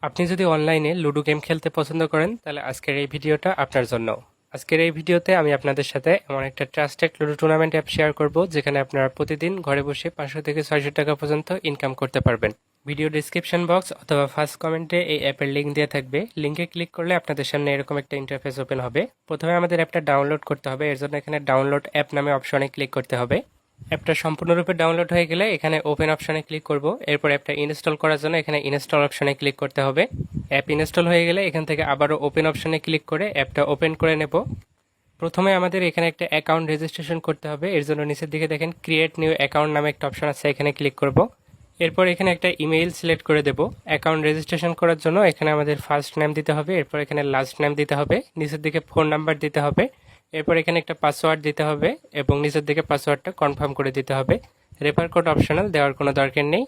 আপনি যদি অনলাইনে লুডো গেম খেলতে পছন্দ করেন তাহলে আজকের এই ভিডিওটা আপনার জন্য। আজকের এই ভিডিওতে আমি আপনাদের সাথে এমন একটা trusted ludo tournament app share করব যেখানে আপনারা প্রতিদিন ঘরে বসে 500 থেকে 600 টাকা পর্যন্ত ইনকাম করতে পারবেন। ভিডিও ডিসক্রিপশন বক্স অথবা ফার্স্ট কমেন্টে এই অ্যাপের লিঙ্ক দেওয়া থাকবে। লিঙ্কে ক্লিক করলে আপনাদের সামনে এরকম একটা ইন্টারফেস ওপেন হবে। প্রথমে আমাদের অ্যাপটা ডাউনলোড করতে হবে। এর জন্য এখানে ডাউনলোড অ্যাপ নামে অপশনে ক্লিক করতে হবে। অ্যাপটা সম্পূর্ণরূপে ডাউনলোড হয়ে গেলে এখানে ওপেন অপশনে ক্লিক করব। এরপর অ্যাপটা ইনস্টল করার জন্য এখানে ইনস্টল অপশনে ক্লিক করতে হবে। অ্যাপ ইনস্টল হয়ে গেলে এখান থেকে আবারও ওপেন অপশনে ক্লিক করে অ্যাপটা ওপেন করে নেব। প্রথমে আমাদের এখানে একটা অ্যাকাউন্ট রেজিস্ট্রেশন করতে হবে। এর জন্য নিচের দিকে দেখেন ক্রিয়েট নিউ অ্যাকাউন্ট নামে একটা অপশন আছে, এখানে ক্লিক করব। এরপর এখানে একটা ইমেইল সিলেক্ট করে দেব। অ্যাকাউন্ট রেজিস্ট্রেশন করার জন্য এখানে আমাদের ফার্স্ট নেম দিতে হবে, এরপর এখানে লাস্ট নেম দিতে হবে, নিচের দিকে ফোন নাম্বার দিতে হবে, এরপর এখানে একটা পাসওয়ার্ড দিতে হবে এবং নিচের দিকে পাসওয়ার্ডটা কনফার্ম করে দিতে হবে। রেফার কোড অপশনাল, দেওয়ার কোনো দরকার নেই।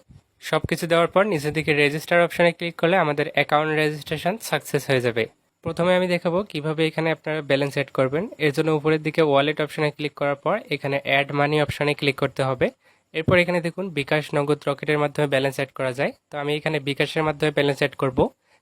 সব কিছু দেওয়ার পর নিচের দিকে রেজিস্টার অপশনে ক্লিক করলে আমাদের অ্যাকাউন্ট রেজিস্ট্রেশন সাকসেস হয়ে যাবে। প্রথমে আমি দেখাবো কিভাবে এখানে আপনারা ব্যালেন্স অ্যাড করবেন। এর জন্য উপরের দিকে ওয়ালেট অপশনে ক্লিক করার পর এখানে অ্যাড মানি অপশনে ক্লিক করতে হবে। এরপর এখানে দেখুন বিকাশ, নগদ, রকেটের মাধ্যমে ব্যালেন্স অ্যাড করা যায়। তো আমি এখানে বিকাশের মাধ্যমে ব্যালেন্স অ্যাড করব।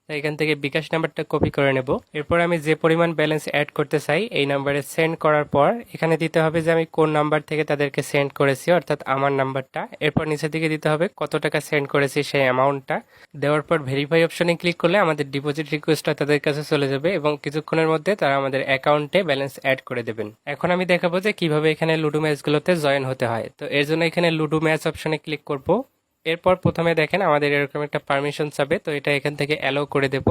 তো এখান থেকে বিকাশ নাম্বারটা কপি করে নেব। এরপর আমি যে পরিমাণ ব্যালেন্স অ্যাড করতে চাই এই নাম্বারে সেন্ড করার পর এখানে দিতে হবে যে আমি কোন নাম্বার থেকে তাদেরকে সেন্ড করেছি, অর্থাৎ আমার নাম্বারটা। এরপর নিচের দিকে দিতে হবে কত টাকা সেন্ড করেছি সেই অ্যামাউন্টটা। দেওয়ার পর ভেরিফাই অপশনে ক্লিক করলে আমাদের ডিপোজিট রিকোয়েস্টটা তাদের কাছে চলে যাবে এবং কিছুক্ষণের মধ্যে তারা আমাদের অ্যাকাউন্টে ব্যালেন্স অ্যাড করে দেবেন। এখন আমি দেখাবো যে কিভাবে এখানে লুডো ম্যাচগুলোতে জয়েন হতে হয়। তো এর জন্য এখানে লুডো ম্যাচ অপশনে ক্লিক করব। এরপর প্রথমে দেখেন আমাদের এরকম একটা পারমিশন চাবে, তো এটা এখান থেকে অ্যালাউ করে দেব।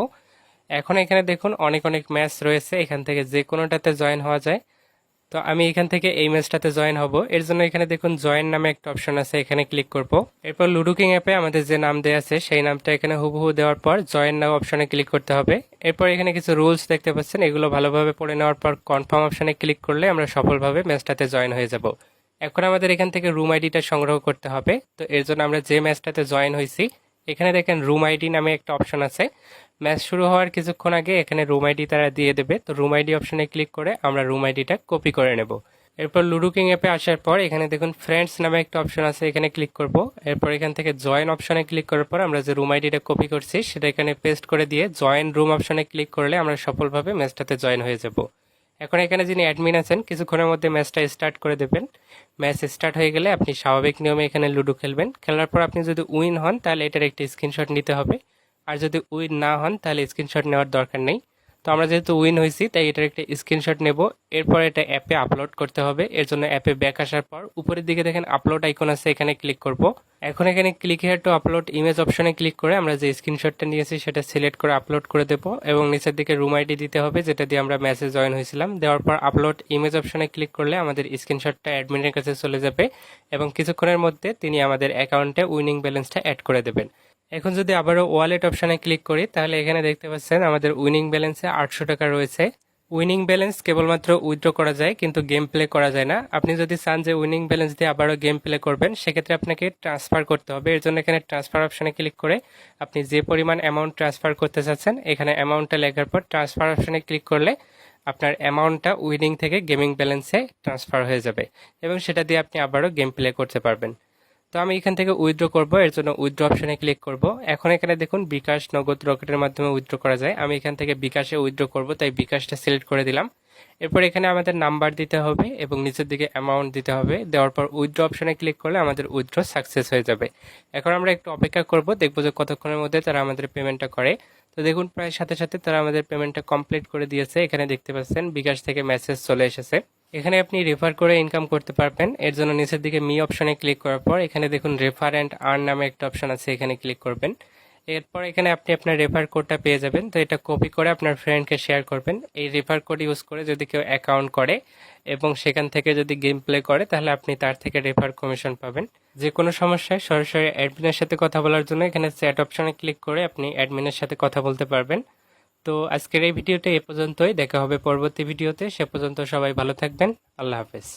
এখন এখানে দেখুন অনেক অনেক ম্যাচ রয়েছে, এখান থেকে যে কোনোটাতে জয়েন হওয়া যায়। তো আমি এখান থেকে এই ম্যাচটাতে জয়েন হব। এর জন্য এখানে দেখুন জয়েন নামে একটা অপশন আছে, এখানে ক্লিক করব। এরপর লুডো কিং অ্যাপে আমাদের যে নাম দেওয়া আছে সেই নামটা এখানে হুবহু দেওয়ার পর জয়েন নাও অপশনে ক্লিক করতে হবে। এরপর এখানে কিছু রুলস দেখতে পাচ্ছেন, এগুলো ভালোভাবে পড়ে নেওয়ার পর কনফার্ম অপশনে ক্লিক করলে আমরা সফলভাবে ম্যাচটাতে জয়েন হয়ে যাব। এখন আমাদের এখান থেকে রুম আইডিটা সংগ্রহ করতে হবে। তো এর জন্য আমরা যে ম্যাচটাতে জয়েন হয়েছি এখানে দেখেন রুম আইডি নামে একটা অপশন আছে। ম্যাচ শুরু হওয়ার কিছুক্ষণ আগে এখানে রুম আইডি তারা দিয়ে দেবে। তো রুম আইডি অপশনে ক্লিক করে আমরা রুম আইডিটা কপি করে নেব। এরপর লুডো কিং অ্যাপে আসার পর এখানে দেখুন ফ্রেন্ডস নামে একটা অপশন আছে, এখানে ক্লিক করব। এরপর এখান থেকে জয়েন অপশনে ক্লিক করার পর আমরা যে রুম আইডিটা কপি করছি সেটা এখানে পেস্ট করে দিয়ে জয়েন রুম অপশনে ক্লিক করলে আমরা সফলভাবে ম্যাচটাতে জয়েন হয়ে যাব। এখন এখানে যিনি অ্যাডমিন আছেন কিছুক্ষণের মধ্যে ম্যাচটা স্টার্ট করে দেবেন। ম্যাচ স্টার্ট হয়ে গেলে আপনি স্বাভাবিক নিয়মে এখানে লুডো খেলবেন। খেলার পর আপনি যদি উইন হন তাহলে এটার একটি স্ক্রিনশট নিতে হবে, আর যদি উইন না হন তাহলে স্ক্রিনশট নেওয়ার দরকার নেই। তো আমরা যেহেতু উইন হয়েছি তাই এটার একটা স্ক্রিনশট নেব। এরপর এটা অ্যাপে আপলোড করতে হবে। এর জন্য অ্যাপে ব্যাক আসার পর উপরের দিকে দেখেন আপলোড আইকন আছে, এখানে ক্লিক করব। এখন এখানে click here two upload image অপশনে ক্লিক করে আমরা যে স্ক্রিনশটটা নিয়েছি সেটা সিলেক্ট করে আপলোড করে দেব এবং নিচের দিকে রুম আইডি দিতে হবে যেটা দিয়ে আমরা ম্যাচে জয়েন হয়েছিলাম। দেওয়ার পর আপলোড ইমেজ অপশনে ক্লিক করলে আমাদের স্ক্রিনশটটা অ্যাডমিনের কাছে চলে যাবে এবং কিছুক্ষণের মধ্যে তিনি আমাদের অ্যাকাউন্টে উইনিং ব্যালেন্সটা অ্যাড করে দেবেন। এখন যদি আবারও ওয়ালেট অপশনে ক্লিক করি তাহলে এখানে দেখতে পাচ্ছেন আমাদের উইনিং ব্যালেন্সে 800 টাকা রয়েছে। উইনিং ব্যালেন্স কেবলমাত্র উইথড্র করা যায় কিন্তু গেম প্লে করা যায় না। আপনি যদি চান যে উইনিং ব্যালেন্স দিয়ে আবারও গেম প্লে করবেন সেক্ষেত্রে আপনাকে ট্রান্সফার করতে হবে। এর জন্য এখানে ট্রান্সফার অপশনে ক্লিক করে আপনি যে পরিমাণ অ্যামাউন্ট ট্রান্সফার করতে চাচ্ছেন এখানে অ্যামাউন্টটা লেখার পর ট্রান্সফার অপশনে ক্লিক করলে আপনার অ্যামাউন্টটা উইনিং থেকে গেমিং ব্যালেন্সে ট্রান্সফার হয়ে যাবে এবং সেটা দিয়ে আপনি আবারও গেম প্লে করতে পারবেন। তো আমি এখান থেকে উইথড্র করব, এর জন্য উইথড্র অপশনে ক্লিক করব। এখন এখানে দেখুন বিকাশ, নগদ, রকেটের মাধ্যমে উইথড্র করা যায়। আমি এখান থেকে বিকাশে উইথড্র করব তাই বিকাশটা সিলেক্ট করে দিলাম। এরপর এখানে আমাদের নাম্বার দিতে হবে এবং নিচের দিকে অ্যামাউন্ট দিতে হবে। দেওয়ার পর উইথড্র অপশনে ক্লিক করলে আমাদের উইথড্র সাকসেস হয়ে যাবে। এখন আমরা একটু অপেক্ষা করব, দেখবো যে কতক্ষণের মধ্যে তারা আমাদের পেমেন্টটা করে। তো দেখুন প্রায় সাথে সাথে তারা আমাদের পেমেন্টটা কমপ্লিট করে দিয়েছে। এখানে দেখতে পাচ্ছেন বিকাশ থেকে মেসেজ চলে এসেছে। এখানে আপনি রেফার করে ইনকাম করতে পারবেন। এর জন্য নিচের দিকে মি অপশনে ক্লিক করার পর এখানে দেখুন রেফার অ্যান্ড আর্ন নামে একটা অপশন আছে, এখানে ক্লিক করবেন। এরপর এখানে আপনি আপনার রেফার কোডটা পেয়ে যাবেন। তো এটা কপি করে আপনার ফ্রেন্ডকে শেয়ার করবেন। এই রেফার কোড ইউজ করে যদি কেউ অ্যাকাউন্ট করে এবং সেখান থেকে যদি গেম প্লে করে তাহলে আপনি তার থেকে রেফার কমিশন পাবেন। যে কোনো সমস্যায় সরাসরি অ্যাডমিনের সাথে কথা বলার জন্য এখানে চ্যাট অপশনে ক্লিক করে আপনি অ্যাডমিনের সাথে কথা বলতে পারবেন। তো আজকের এই ভিডিওটা এ পর্যন্তই, দেখা হবে পরবর্তী ভিডিওতে। সে পর্যন্ত সবাই ভালো থাকবেন। আল্লাহ হাফেজ।